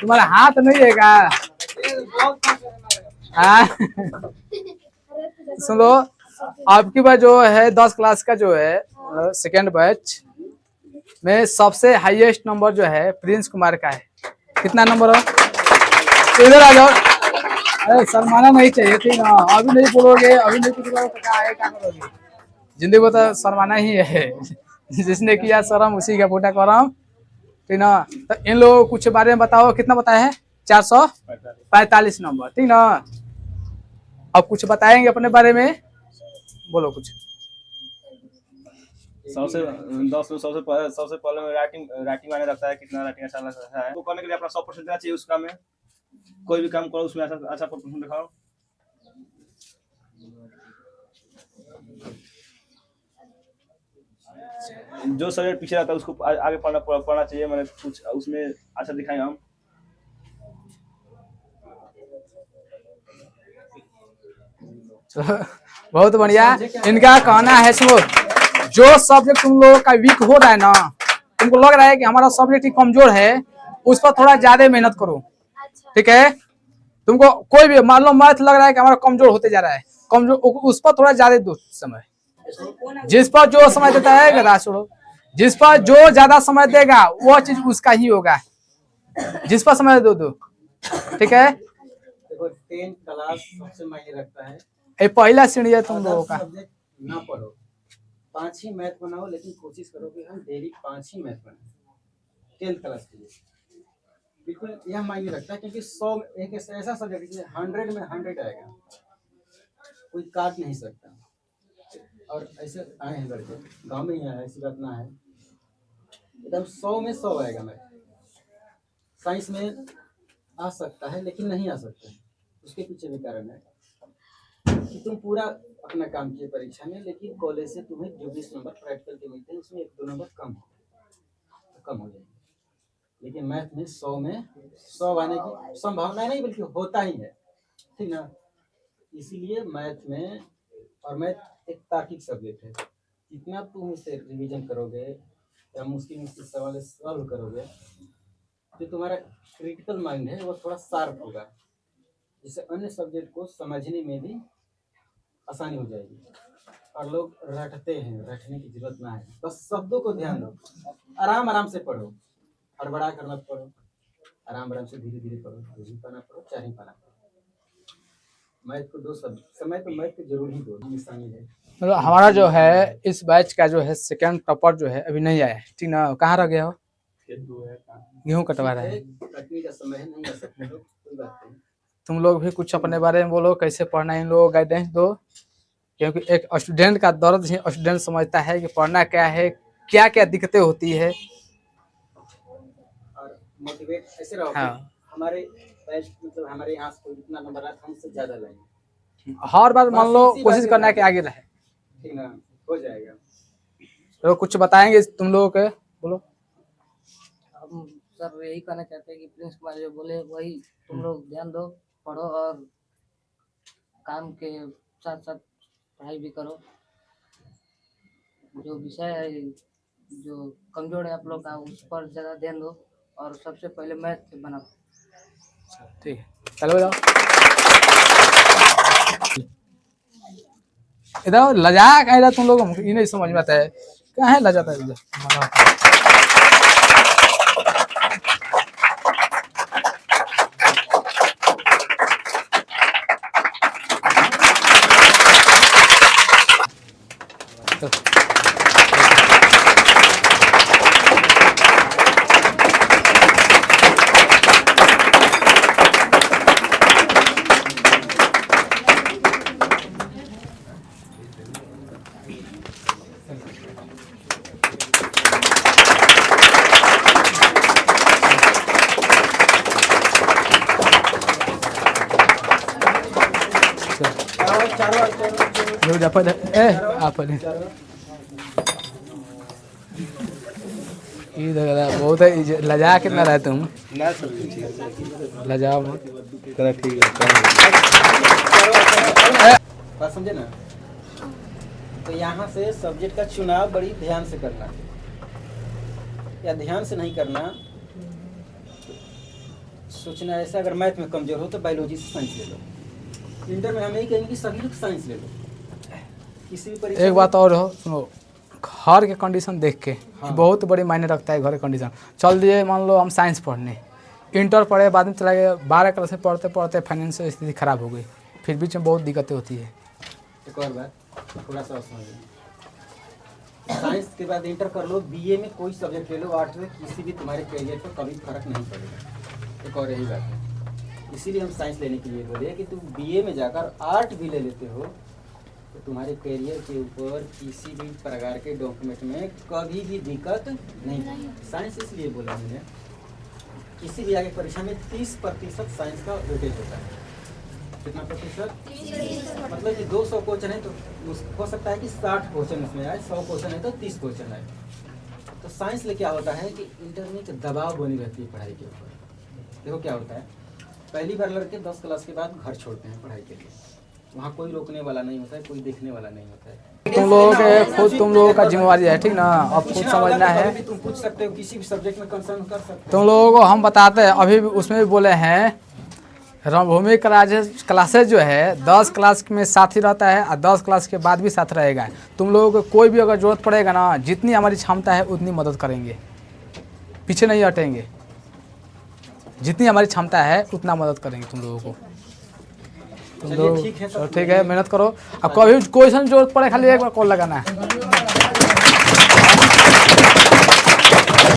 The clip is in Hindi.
तुम्हारा हाथ नहीं है क्या? सुनो, आपकी बार जो है 10 क्लास का जो है सेकेंड बैच में सबसे हाईएस्ट नंबर जो है प्रिंस कुमार का है। कितना नंबर हो? इधर आ जाओ। अरे शर्माना नहीं चाहिए थी ना, अभी नहीं बोलोगे, अभी नहीं कुछ बोलोगे तो क्या करोगे? जिंदगी में तो शर्माना ही है। जिसने किया शर्म उसी का फूटा करम, ठीक ना। तो इन लोगों को कुछ बारे में बताओ, कितना बताया है? 445 नंबर, ठीक ना। अब कुछ बताएंगे अपने बारे में, बोलो कुछ। सबसे 10 में सबसे पहले में राइटिंग मायने रखता है, कितना राइटिंग अच्छा लगता है। तो करने के लिए अपना 100% देना चाहिए उस काम में। कोई भी काम करो उसमें अच्छा परफॉर्मेंस दिखाओ। जो सब्जेक्ट पीछे रहता है उसको आगे पढ़ना चाहिए। मैंने कुछ उसमें अच्छा दिखाएंगे हम। बहुत बढ़िया। इनका कहना है, सुनो, जो सब्जेक्ट तुम लोगों का वीक हो रहा है ना, तुमको लग रहा है कि हमारा सब्जेक्ट ही कमजोर है, उस पर थोड़ा ज्यादा मेहनत करो, ठीक है। तुमको कोई भी मान लो मैथ लग रहा है कि हमारा कमजोर होते जा रहा है, कमजोर, उस पर थोड़ा ज्यादा दो समय। जिस पर जो समय देता है गदा छोड़ो, जिस पर जो ज्यादा समय देगा वो चीज उसका ही होगा। जिस पर समय दो, ठीक है। देखो 10 क्लास सबसे मायने रखता है। ये पहला सीढ़ी है तुम लोगों का। ना पढ़ो, 5 ही मैथ बनाओ, लेकिन कोशिश करो कि हम डेली 5 ही मैथ बनाए 10th क्लास के लिए। बिल्कुल यह मायने रखता है, क्योंकि 100 एक ऐसा सब्जेक्ट है 100 में 100 आएगा, कोई काट नहीं सकता। और ऐसे आए हैं लड़के, गांव में ही आए, ऐसी बात ना है, एकदम 100 में 100 आएगा। मैथ साइंस में आ सकता है लेकिन नहीं आ सकता है, उसके पीछे भी कारण है कि तुम पूरा अपना काम किए परीक्षा में, लेकिन कॉलेज से तुम्हें जो 20 नंबर प्रैक्टिकल के मिलते हैं उसमें 1-2 नंबर कम हो जाएंगे। लेकिन मैथ में 100 में 100 आने की संभावना नहीं, बल्कि होता ही है, ठीक ना। इसीलिए मैथ में, और मैथ एक तार्किक सब्जेक्ट है, जितना तुम इसे रिवीजन करोगे या मुश्किल सवाल सॉल्व करोगे, जो तुम्हारा क्रिटिकल माइंड है वो थोड़ा शार्प होगा, जिससे अन्य सब्जेक्ट को समझने में भी आसानी हो जाएगी। और लोग रटते हैं, रटने की जरूरत ना है, बस शब्दों को ध्यान दो, आराम से पढ़ो, हड़बड़ा कर मत पढ़ो, आराम से धीरे धीरे पढ़ो, 2 ही पाना पढ़ो, 4 ही पाना पढ़ो। मैथ को 2 समय तो मैथ को जरूर ही दो, निशानी है। मतलब हमारा जो है इस बैच का जो है सेकंड टॉपर जो है अभी नहीं आया है, ठीक ना। कहाँ रह गया हो? गेहूं कटवा रहे हैं। कटने का समय है, नहीं आ सकते लोग, कोई बात नहीं। तुम लोग भी कुछ अपने बारे में बोलो, कैसे पढ़ना है, इन लोगों को गाइडेंस दो, क्योंकि एक स्टूडेंट का दर्द ही स्टूडेंट समझता है कि पढ़ना क्या है, क्या क्या दिक्कतें होती है। और मोटिवेट ऐसे रहो। हाँ। हमारे बैच मतलब हमारे यहाँ से जितना नंबर आया हमसे ज्यादा लाएंगे। हर बार मान लो कोशिश करना है कि आगे रहे, ठीक ना, हो जाएगा। तो कुछ बताएंगे तुम लोगों के, बोलो। हम सर यही कहना चाहते हैं कि प्रिंस कुमार जो बोले वही तुम लोग ध्यान दो, पढ़ो और काम के साथ साथ पढ़ाई भी करो। जो विषय है जो कमजोर है आप लोग का, उस पर ज़्यादा ध्यान दो, और सबसे पहले मैथ बनाओ। ठीक है, चलो जाओ। इधर लजा कह तुम लोग, ये नहीं समझ में आता है क्या है लजाता है। Lu dapat apa ni? इधर बहुत है लजा कितना रहे तुम ना सर ठीक है लजाओ मत करा ठीक बात समझे ना। तो यहाँ से सब्जेक्ट का चुनाव बड़ी ध्यान से करना, या ध्यान से नहीं करना। सोचना ऐसा, अगर मैथ में कमजोर हो तो बायोलॉजी से साइंस ले लो। इंटर में हम यही कहेंगे कि सभी लोग साइंस ले लो। किसी भी परीक्षा एक बात और हो सुनो, घर के कंडीशन देख के बहुत बड़ी मायने रखता है। घर के कंडीशन चल दिए, मान लो हम साइंस पढ़ने इंटर पढ़े, बाद में चला गया 12 क्लास में पढ़ते पढ़ते फाइनेंशियल स्थिति खराब हो गई, फिर बीच में बहुत दिक्कतें होती है। एक और बात थोड़ा सा समझिए, साइंस के बाद इंटर कर लो, बीए में कोई सब्जेक्ट ले लो, आर्ट्स में, किसी भी तुम्हारे करियर पर कभी फर्क नहीं पड़ेगा। एक और यही बात है, इसीलिए हम साइंस लेने के लिए बोले कि तुम बीए में जाकर आर्ट भी ले लेते हो तो तुम्हारे करियर के ऊपर किसी भी प्रकार के डॉक्यूमेंट में कभी भी दिक्कत नहीं। साइंस इसलिए बोला मैंने, किसी भी आगे परीक्षा में 30% साइंस का वेटेज होता है। कितना प्रतिशत? मतलब कि 200 क्वेश्चन है तो हो सकता है कि 60 क्वेश्चन उसमें आए, 100 क्वेश्चन है तो 30 क्वेश्चन आए। तो साइंस में क्या होता है कि इंटर में एक दबाव बनी रहती है पढ़ाई के ऊपर। देखो क्या होता है, पहली बार लड़के 10 क्लास के बाद घर छोड़ते हैं पढ़ाई के लिए, वहाँ कोई रोकने वाला नहीं होता है, कोई देखने वाला नहीं होता है। तुम लोगों के खुद तुम लोगों का जिम्मेवारी है, ठीक ना, अब खुद समझना है। भी तुम पूछ सकते हो, किसी भी सब्जेक्ट में कंसर्न कर सकते हो। तुम लोगों को हम बताते हैं, अभी भी उसमें भी बोले हैं रणभूमि क्लासेज जो है 10 क्लास में साथ ही रहता है और 10 क्लास के बाद भी साथ रहेगा। तुम लोगों को कोई भी अगर जरूरत पड़ेगा ना, जितनी हमारी क्षमता है उतनी मदद करेंगे, पीछे नहीं हटेंगे। जितनी हमारी क्षमता है उतना मदद करेंगे तुम लोगों को। तुम लोग ठीक है, मेहनत करो। अब कभी क्वेश्चन जरूरत पड़े खाली एक बार कॉल लगाना है।